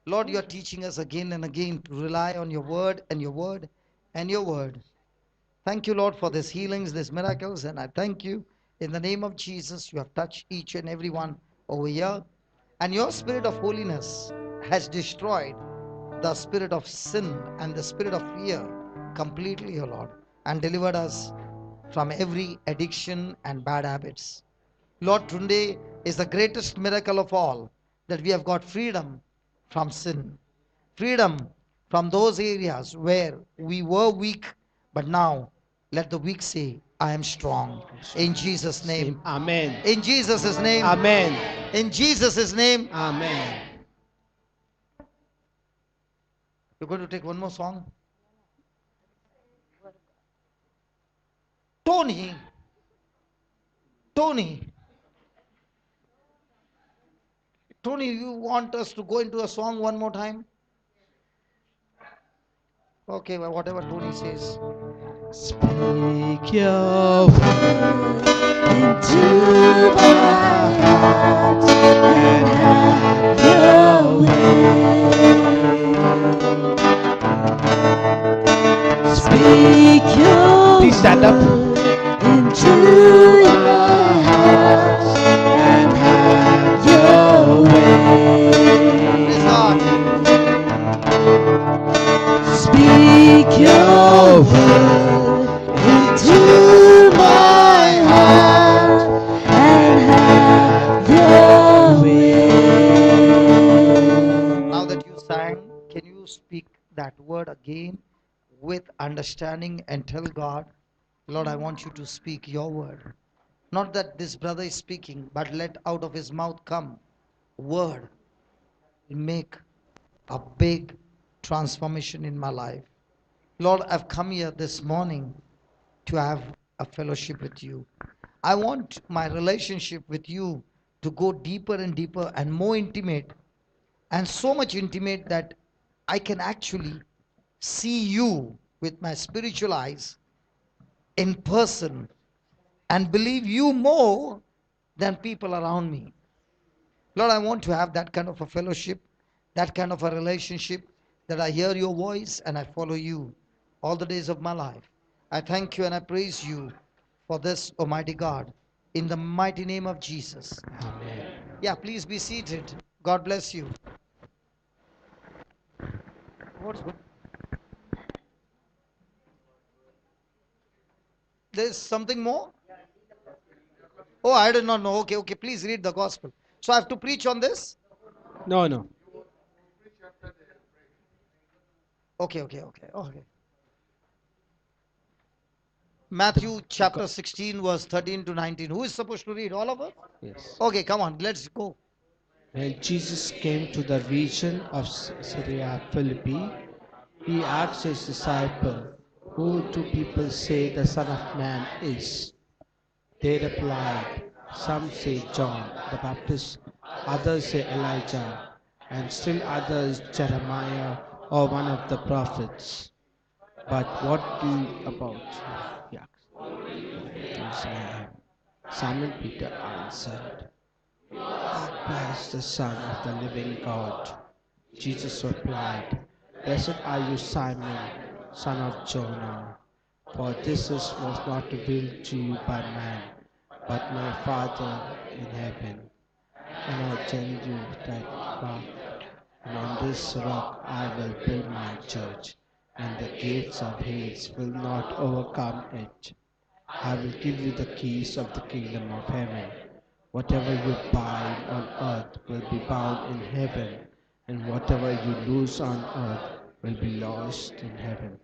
Lord, you are teaching us again and again to rely on your word and your word and your word. Thank you, Lord, for these healings, these miracles, and I thank you. In the name of Jesus, you have touched each and every one over here, and your spirit of holiness has destroyed the spirit of sin and the spirit of fear completely, O Lord, and delivered us from every addiction and bad habits. Lord, today is the greatest miracle of all, that we have got freedom from sin, freedom from those areas where we were weak, but now let the weak say, I am strong. In Jesus' name. Amen. In Jesus' name. Amen. In Jesus' name. Amen. You're going to take one more song? Tony. Tony, you want us to go into a song one more time? Okay, well, whatever Tony says. Speak your word into my heart and have your way. Speak your Please stand up. word into my heart and have your way. Praise God. Speak your word into my heart and have your way. Now that you sang, can you speak that word again with understanding and tell God, Lord, I want you to speak your word. Not that this brother is speaking, but let out of his mouth come word will make a big transformation in my life. Lord, I've come here this morning to have a fellowship with you. I want my relationship with you to go deeper and deeper and more intimate, and so much intimate that I can actually see you with my spiritual eyes in person and believe you more than people around me. Lord, I want to have that kind of a fellowship, that kind of a relationship, that I hear your voice and I follow you all the days of my life. I thank you and I praise you for this, Almighty God, in the mighty name of Jesus. Amen. Yeah, please be seated. God bless you. There's something more? Oh, I did not know. Okay, okay, please read the gospel. So I have to preach on this? No, no. Okay, okay, okay, okay. Matthew chapter 16, verse 13 to 19. Who is supposed to read? All of us? Yes. Okay, come on, let's go. When Jesus came to the region of Caesarea Philippi, he asked his disciple, "Who do people say the Son of Man is?" They replied, "Some say John the Baptist, others say Elijah, and still others Jeremiah or one of the prophets. But what do you about you?" He asked. His name. Simon Peter answered, "Christ, the Son of the living God." Jesus replied, "Blessed are you, Simon, son of Jonah, for was not revealed to you by man, but my Father in heaven. And I tell you that rock, and on this rock I will build my church, and the gates of Hades will not overcome it. I will give you the keys of the kingdom of heaven. Whatever you bind on earth will be bound in heaven, and whatever you loose on earth will be loosed in heaven."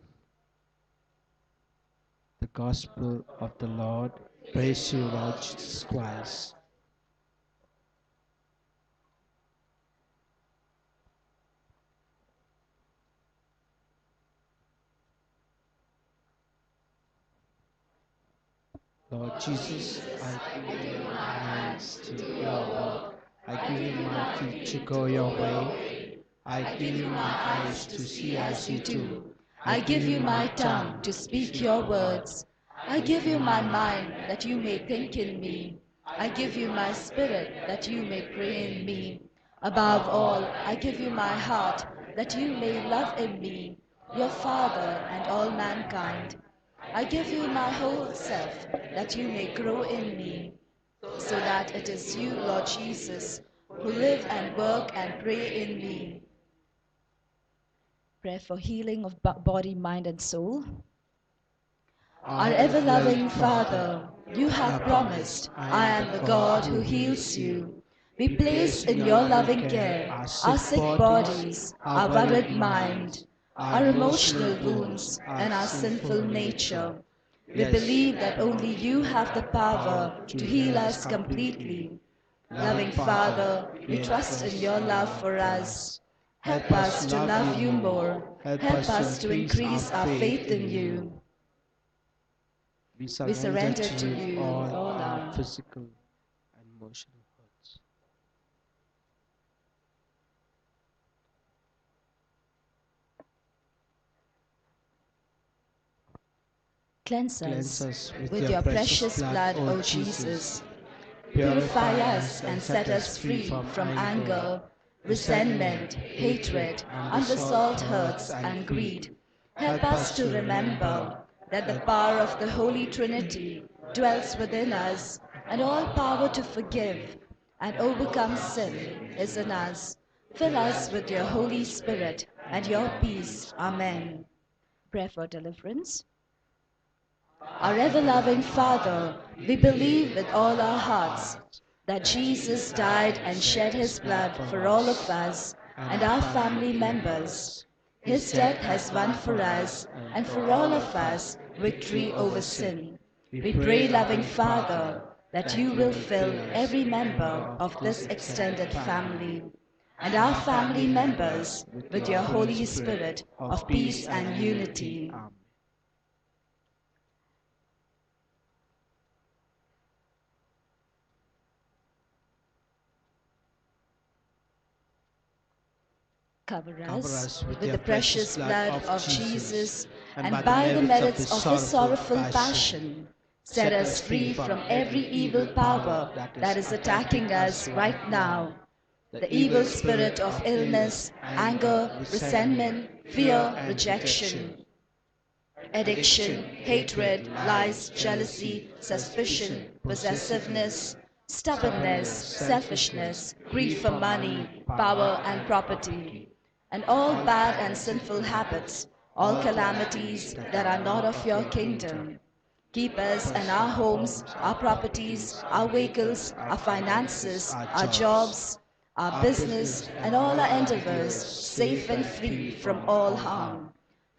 The Gospel of the Lord. Praise you, Lord Jesus Christ. Lord Jesus, I give you my hands to your work. I give you my feet to go your way. I give you my eyes to see as you do. I give you my tongue to speak your words. I give you my mind that you may think in me. I give you my spirit that you may pray in me. Above all, I give you my heart that you may love in me, your Father and all mankind. I give you my whole self that you may grow in me, so that it is you, Lord Jesus, who live and work and pray in me. Prayer for healing of body, mind, and soul. Our ever-loving Father, you have promised, I am the God who heals you. We place in your loving care our sick bodies, our worried mind, our emotional wounds, and our sinful nature. We believe that only you have the power to heal us completely. Loving Father, we trust in your love for us. Help us to love you more. Help us to increase our faith in you. We We surrender surrender to you all all our our physical and emotional hurts. Cleanse Cleanse us us with your precious blood, O Jesus. Purify us and set us free from anger, resentment, hatred, unresolved hurts, and greed. Help us to remember that the power of the Holy Trinity dwells within us, and all power to forgive and overcome sin is in us. Fill us with your Holy Spirit and your peace. Amen. Prayer for deliverance. Our ever-loving Father, we believe with all our hearts that Jesus died and shed his blood for all of us and our family members. His death has won for us and for all of us victory over sin. We pray, loving Father, that you will fill every member of this extended family and our family members with your Holy Spirit of peace and unity. Amen. Cover Cover us with with your the precious blood of Jesus, and by by the merits his of his sorrowful passion, set us free from every evil power that is attacking us right now. The evil spirit of illness, anger, resentment, fear, rejection, addiction, hatred, lies, jealousy, suspicion, possessiveness, stubbornness, selfishness, greed for money, power, and property, and all bad and sinful habits, all calamities that are not of your kingdom. Keep us and our homes, our properties, our vehicles, our finances, our jobs, our business, and all our endeavors safe and free from all harm.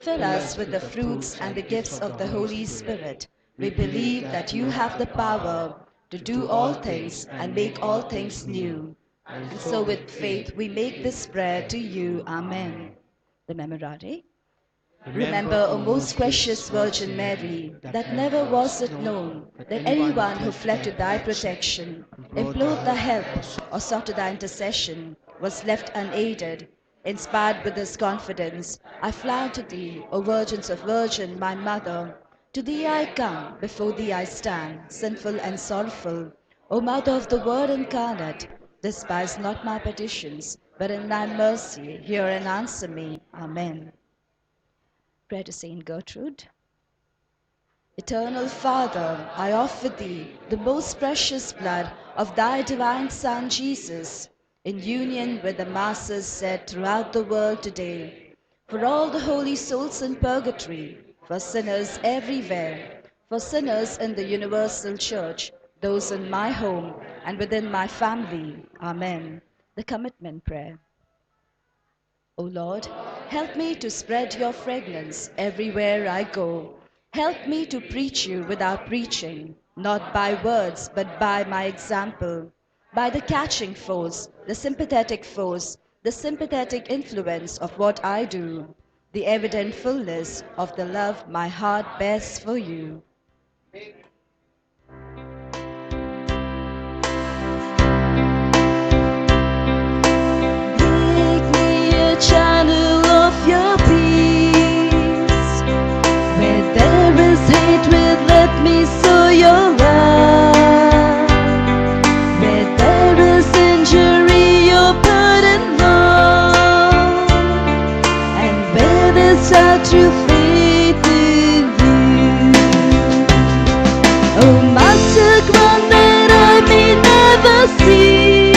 Fill us with the fruits and the gifts of the Holy Spirit. We believe that you have the power to do all things and make all things new. And so with faith we make this prayer to you. Amen. The Memorare. Remember, O most gracious Virgin Mary, that never was it known that anyone who fled to thy protection, implored thy help, or sought to thy intercession, was left unaided. Inspired with this confidence, I fly to thee, O Virgins of Virgin, my Mother. To thee I come, before thee I stand, sinful and sorrowful. O Mother of the Word incarnate, despise not my petitions, but in thy mercy hear and answer me. Amen. Prayer to Saint Gertrude. Eternal Father, I offer thee the most precious blood of thy divine Son Jesus, in union with the masses said throughout the world today, for all the holy souls in purgatory, for sinners everywhere, for sinners in the universal church, those in my home and within my family. Amen. The commitment prayer. O Lord, help me to spread your fragrance everywhere I go. Help me to preach you without preaching, not by words, but by my example, by the catching force, the sympathetic influence of what I do, the evident fullness of the love my heart bears for you. Make me a channel of your peace. Where there is hatred, let me sow your love. Where there is injury, your pardon love. And where there's doubt, through faith in you. Oh, Master, grant that I may never see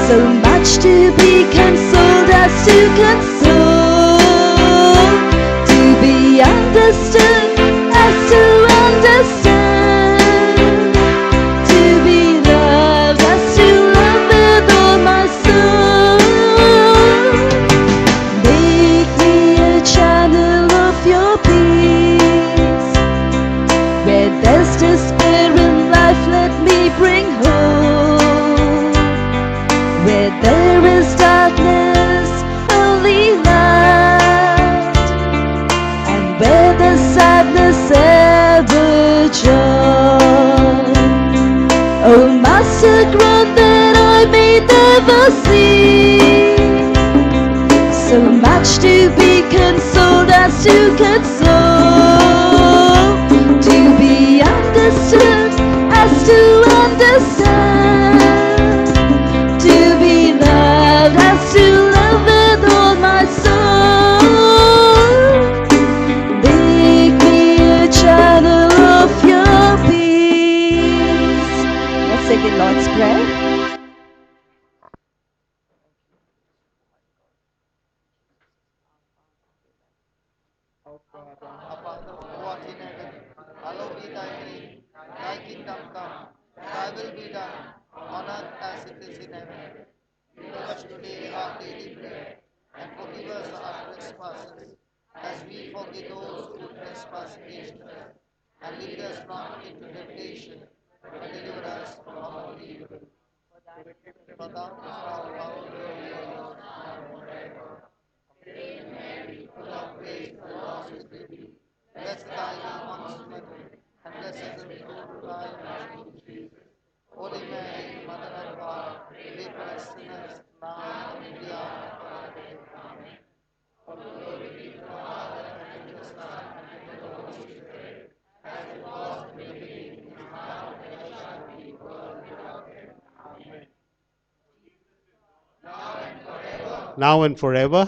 so much to be consoled as to console, to be understood as to understand, to be loved as to love with all my soul. Make me a channel of your peace. Where there's despair in life, let me bring hope. Where there is darkness, only light. And where there's sadness, ever joy. Oh, Master, grant that I may never see so much to be consoled as to console, to be understood as to understand, to be loved as to love with all my soul. Make me a channel of your peace. Let's sing the Lord's Prayer. Our Father who art in heaven, hallowed be thy name. Thy kingdom come, thy will be done, on earth as it is in heaven. Give us today our daily bread, and forgive us our trespasses, as we forgive those who trespass against us. And lead us not into temptation, Blessed are you amongst women, and blessed is the fruit of thy womb, Jesus. Holy Mary, Mother of God, pray for us sinners, now and in the hour of our death. Amen. For glory be to the Father, and to the Son, and to the Holy Spirit, as it was in the beginning, is now, and ever shall be, world without end. Amen. Now and forever.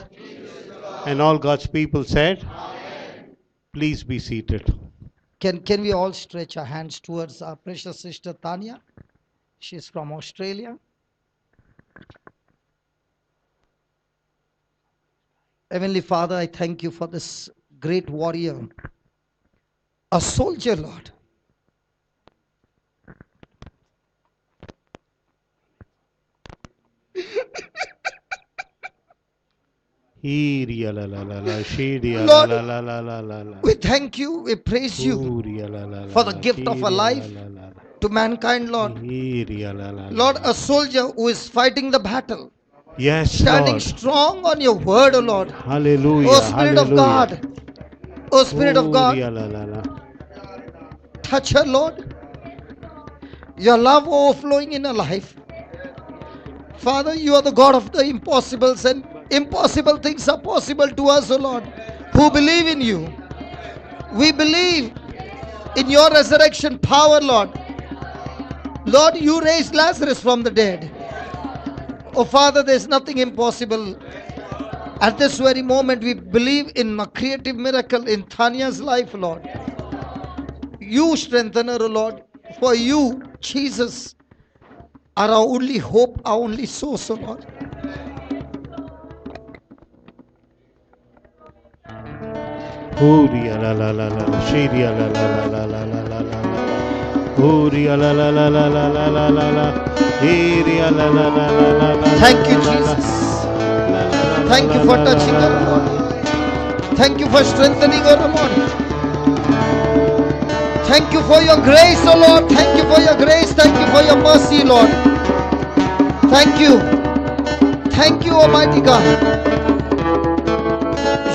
And all God's people said, please be seated. Can we all stretch our hands towards our precious sister Tanya? She's from Australia. Heavenly Father, I thank you for this great warrior, a soldier, Lord. Lord, We thank you, we praise you for the gift of a life to mankind, Lord. Lord, a soldier who is fighting the battle, yes, standing Lord. strong on your word, O Lord. Hallelujah. O Spirit of God, O Spirit of God, touch her, Lord. Your love overflowing in her life. Father, you are the God of the impossibles, and impossible things are possible to us, O Lord, who believe in you. We believe in your resurrection power, Lord. Lord, you raised Lazarus from the dead. Oh Father, there is nothing impossible. At this very moment, we believe in a creative miracle in Tanya's life, Lord. You strengthen her, Lord. For you, Jesus, are our only hope, our only source, O Lord. Thank you, Jesus. Thank you for touching her, Lord. Thank you for strengthening her, Lord. Thank you for your grace, O Lord. Thank you for your grace. Thank you for your mercy, Lord. Thank you. Thank you, Almighty God.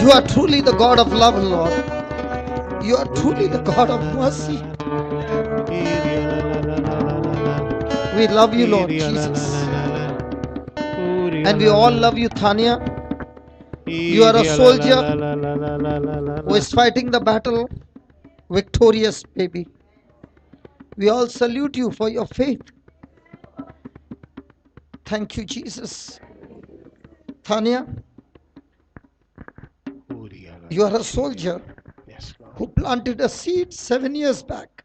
You are truly the God of love, Lord. You are truly the God of mercy. We love you, Lord Jesus. And we all love you, Tanya. You are a soldier who is fighting the battle victorious, baby. We all salute you for your faith. Thank you, Jesus. Tanya, you are a soldier who planted a seed 7 years back.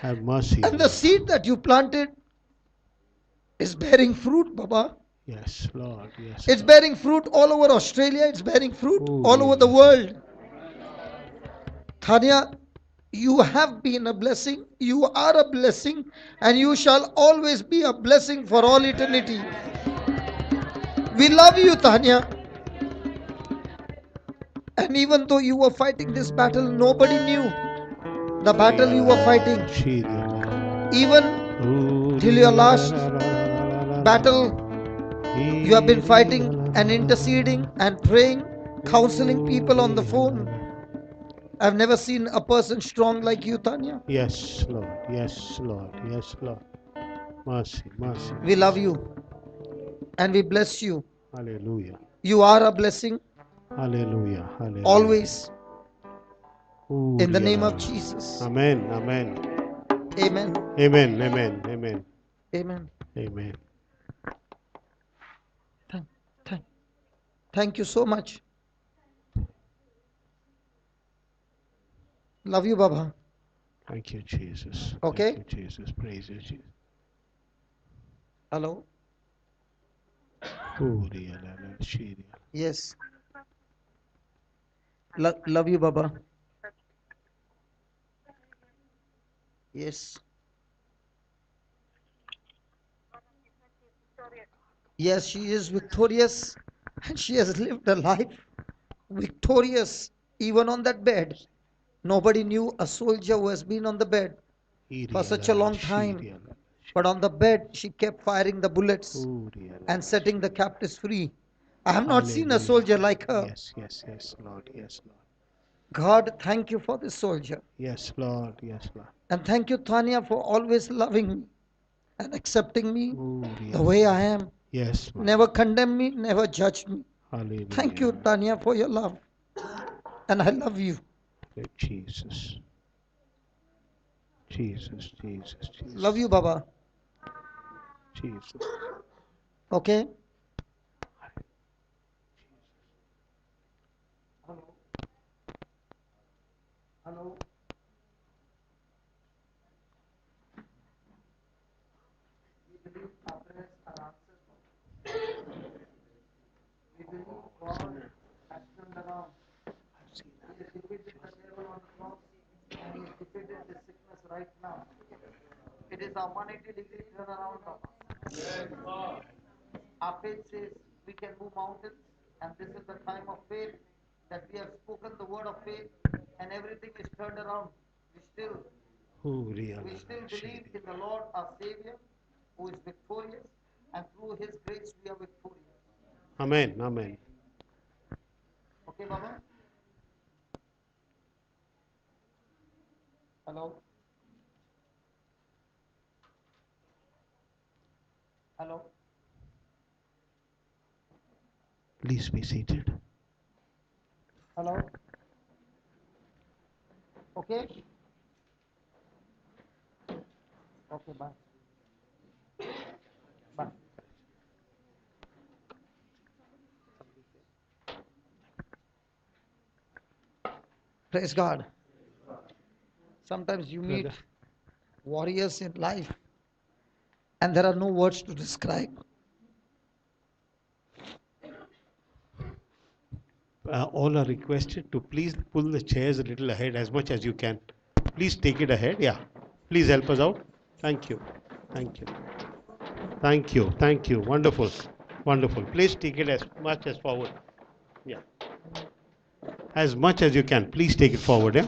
Have mercy. And the seed that you planted is bearing fruit, Baba. Yes, Lord. Yes. It's bearing fruit all over Australia. It's bearing fruit all over the world. Tanya, you have been a blessing. You are a blessing. And you shall always be a blessing for all eternity. We love you, Tanya. And even though you were fighting this battle, nobody knew the battle you were fighting. Even till your last battle, you have been fighting and interceding and praying, counseling people on the phone. I've never seen a person strong like you, Tanya. Yes, Lord. Yes, Lord. Yes, Lord. Mercy, mercy. We love you and we bless you. Hallelujah. You are a blessing. Hallelujah. Hallelujah. Always. In the name of Jesus. Amen. Amen. Amen. Amen. Amen. Amen. Amen. Amen. Thank you so much. Love you, Baba. Thank you, Jesus. Okay. Thank you, Jesus. Praise you, Jesus. Hello. Yes. Love you, Baba. Yes. Yes, she is victorious and she has lived a life victorious even on that bed. Nobody knew a soldier who has been on the bed for such a long time. But on the bed, she kept firing the bullets and setting the captives free. I have not seen a soldier like her. Yes, yes, yes, Lord. Yes, Lord. God, thank you for this soldier. Yes, Lord. Yes, Lord. And thank you, Tanya, for always loving me and accepting me the way I am. Yes, Lord. Never condemn me, never judge me. Hallelujah. Thank you, Tanya, for your love. And I love you. Great Jesus. Jesus, Jesus, Jesus. Love you, Baba. Jesus. Okay? Hello? We believe our prayers are answered. We believe God has turned around. He has defeated the devil on the cross and He has defeated the sickness right now. It is a 180-degree turnaround. Our faith says we can move mountains, and this is the time of faith that we have spoken the word of faith, and everything is turned around. We still believe in the Lord our Savior, who is victorious, and through His grace we are victorious. Amen. Amen. Okay, Baba? Hello? Hello? Please be seated. Hello? Okay? Okay, bye. Bye. Praise God. Sometimes you meet warriors in life and there are no words to describe. All are requested to please pull the chairs a little ahead as much as you can. Please take it ahead. Yeah. Please help us out. Thank you. Thank you. Thank you. Thank you. Wonderful. Wonderful. Please take it as much as forward. Yeah. As much as you can. Please take it forward. Yeah.